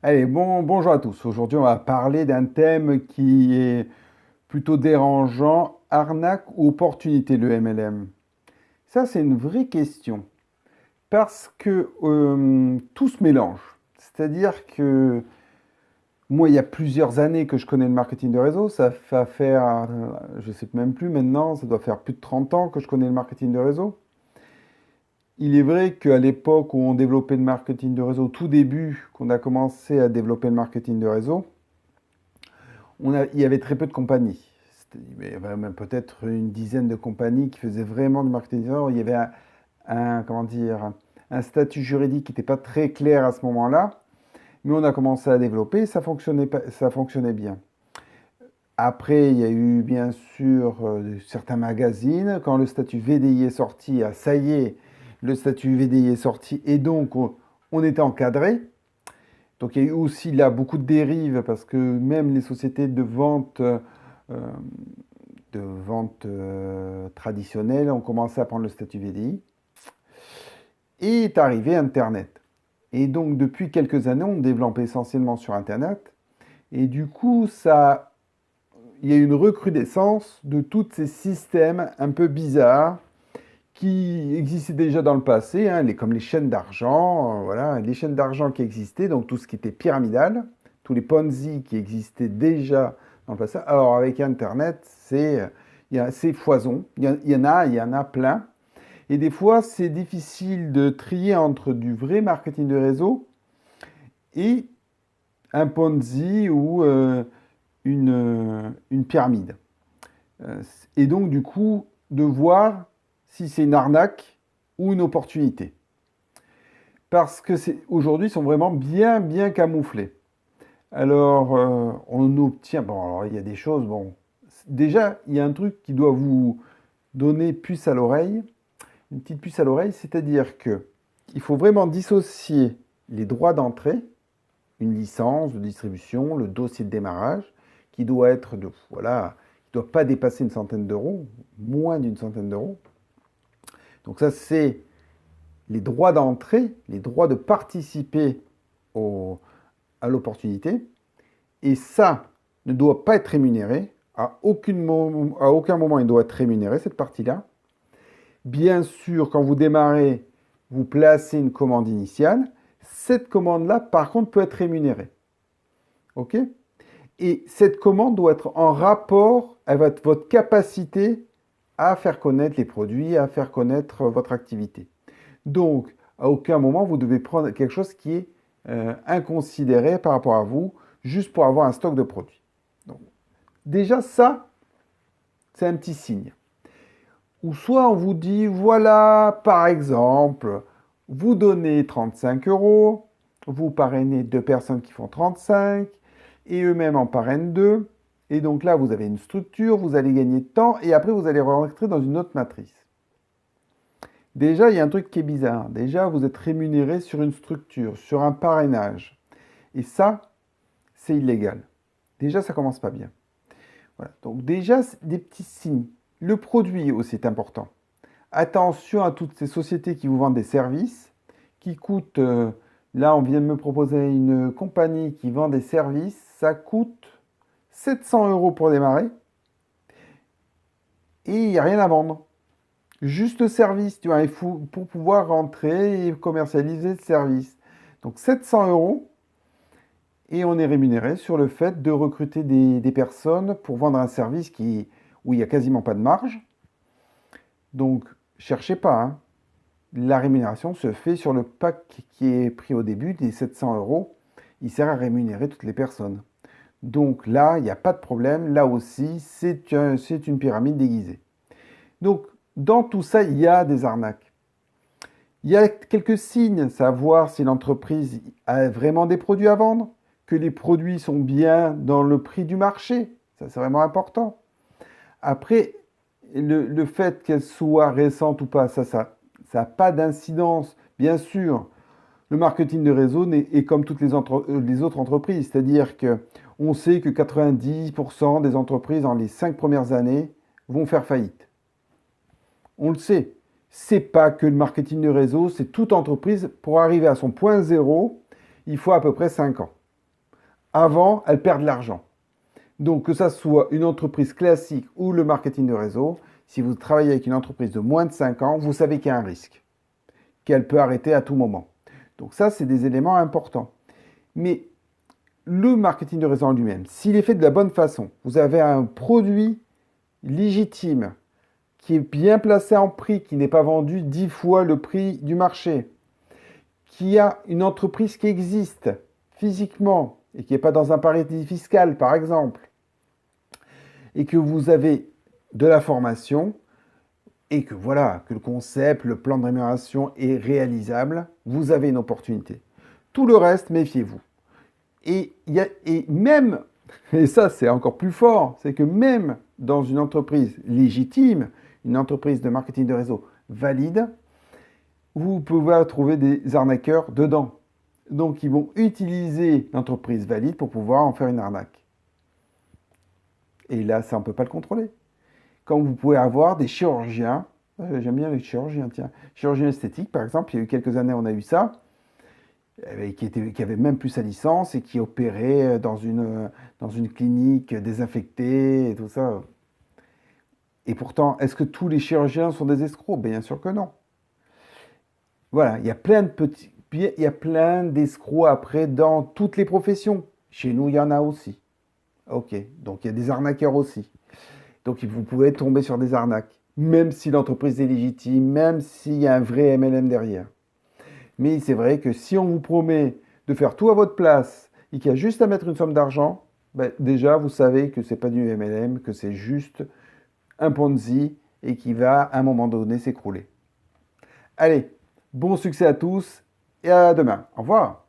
Allez, bonjour à tous. Aujourd'hui, on va parler d'un thème qui est plutôt dérangeant, arnaque ou opportunité, le MLM. Ça, c'est une vraie question parce que tout se mélange. C'est-à-dire que moi, il y a plusieurs années que je connais le marketing de réseau. Ça va faire, je ne sais même plus maintenant, ça doit faire plus de 30 ans que je connais le marketing de réseau. Il est vrai qu'à l'époque où on développait le marketing de réseau, au tout début, qu'on a commencé à développer le marketing de réseau, il y avait très peu de compagnies. Il y avait même peut-être une dizaine de compagnies qui faisaient vraiment du marketing. Il y avait comment dire, un statut juridique qui n'était pas très clair à ce moment-là, mais on a commencé à développer, ça fonctionnait bien. Après, il y a eu bien sûr certains magazines. Quand le statut VDI est sorti, ah, ça y est, le statut VDI est sorti et donc on était encadré. Donc il y a eu aussi là beaucoup de dérives parce que même les sociétés de vente traditionnelles ont commencé à prendre le statut VDI. Et est arrivé Internet. Et donc depuis quelques années, on développe essentiellement sur Internet. Et du coup, il y a une recrudescence de tous ces systèmes un peu bizarres qui existaient déjà dans le passé, hein, comme les chaînes d'argent, voilà, les chaînes d'argent qui existaient, donc tout ce qui était pyramidal, tous les Ponzi qui existaient déjà dans le passé. Alors avec Internet, c'est foison, il y en a plein. Et des fois, c'est difficile de trier entre du vrai marketing de réseau et un Ponzi ou une pyramide. Et donc, du coup, de voir si c'est une arnaque ou une opportunité. Parce que aujourd'hui, ils sont vraiment bien, bien camouflés. Alors, on obtient. Bon, alors, il y a des choses. Bon, déjà, il y a un truc qui doit vous donner puce à l'oreille. Une petite puce à l'oreille, c'est-à-dire que il faut vraiment dissocier les droits d'entrée, une licence de distribution, le dossier de démarrage, qui doit être de, voilà, qui doit pas dépasser une centaine d'euros, moins d'une centaine d'euros. Donc ça, c'est les droits d'entrée, les droits de participer à l'opportunité. Et ça ne doit pas être rémunéré. À aucun moment, il doit être rémunéré, cette partie-là. Bien sûr, quand vous démarrez, vous placez une commande initiale. Cette commande-là, par contre, peut être rémunérée. OK? Et cette commande doit être en rapport avec votre capacité à faire connaître les produits, à faire connaître votre activité. Donc, à aucun moment, vous devez prendre quelque chose qui est inconsidéré par rapport à vous, juste pour avoir un stock de produits. Donc, déjà, ça, c'est un petit signe. Ou soit on vous dit, voilà, par exemple, vous donnez 35 euros, vous parrainez deux personnes qui font 35, et eux-mêmes en parrainent deux. Et donc là, vous avez une structure, vous allez gagner de temps, et après, vous allez rentrer dans une autre matrice. Déjà, il y a un truc qui est bizarre. Déjà, vous êtes rémunéré sur une structure, sur un parrainage. Et ça, c'est illégal. Déjà, ça commence pas bien. Voilà. Donc déjà, des petits signes. Le produit aussi est important. Attention à toutes ces sociétés qui vous vendent des services qui coûtent. Là, on vient de me proposer une compagnie qui vend des services. Ça coûte 700 euros pour démarrer et il n'y a rien à vendre. Juste service, tu vois, il faut pour pouvoir rentrer et commercialiser le service. Donc 700 euros et on est rémunéré sur le fait de recruter des personnes pour vendre un service où il n'y a quasiment pas de marge. Donc cherchez pas, hein. La rémunération se fait sur le pack qui est pris au début, des 700 euros. Il sert à rémunérer toutes les personnes. Donc là, il n'y a pas de problème. Là aussi, c'est une pyramide déguisée. Donc, dans tout ça, il y a des arnaques. Il y a quelques signes, savoir si l'entreprise a vraiment des produits à vendre, que les produits sont bien dans le prix du marché. Ça, c'est vraiment important. Après, le fait qu'elle soit récente ou pas, ça n'a pas d'incidence. Bien sûr, le marketing de réseau est comme toutes les autres entreprises, c'est-à-dire que on sait que 90% des entreprises dans les 5 premières années vont faire faillite. On le sait. C'est pas que le marketing de réseau, c'est toute entreprise. Pour arriver à son point zéro, il faut à peu près 5 ans. avant, elles perdent de l'argent. Donc, que ça soit une entreprise classique ou le marketing de réseau, si vous travaillez avec une entreprise de moins de 5 ans, vous savez qu'il y a un risque, qu'elle peut arrêter à tout moment. Donc ça, c'est des éléments importants. Mais le marketing de réseau en lui-même, s'il est fait de la bonne façon, vous avez un produit légitime, qui est bien placé en prix, qui n'est pas vendu 10 fois le prix du marché, qui a une entreprise qui existe physiquement et qui n'est pas dans un paradis fiscal, par exemple, et que vous avez de la formation, et que voilà, que le concept, le plan de rémunération est réalisable, vous avez une opportunité. Tout le reste, méfiez-vous. Et même, et ça c'est encore plus fort, c'est que même dans une entreprise légitime, une entreprise de marketing de réseau valide, vous pouvez trouver des arnaqueurs dedans. Donc ils vont utiliser l'entreprise valide pour pouvoir en faire une arnaque. Et là, ça on ne peut pas le contrôler. Comme vous pouvez avoir des chirurgiens, j'aime bien les chirurgiens, tiens, chirurgiens esthétiques par exemple, il y a eu quelques années on a eu ça, qui avait même plus sa licence et qui opérait dans une clinique désinfectée et tout ça. Et pourtant, est-ce que tous les chirurgiens sont des escrocs? Bien sûr que non. Voilà, il y a plein d'escrocs après dans toutes les professions. Chez nous, il y en a aussi. Ok, donc il y a des arnaqueurs aussi. Donc vous pouvez tomber sur des arnaques, même si l'entreprise est légitime, même s'il y a un vrai MLM derrière. Mais c'est vrai que si on vous promet de faire tout à votre place et qu'il y a juste à mettre une somme d'argent, ben déjà vous savez que ce n'est pas du MLM, que c'est juste un Ponzi et qui va à un moment donné s'écrouler. Allez, bon succès à tous et à demain. Au revoir.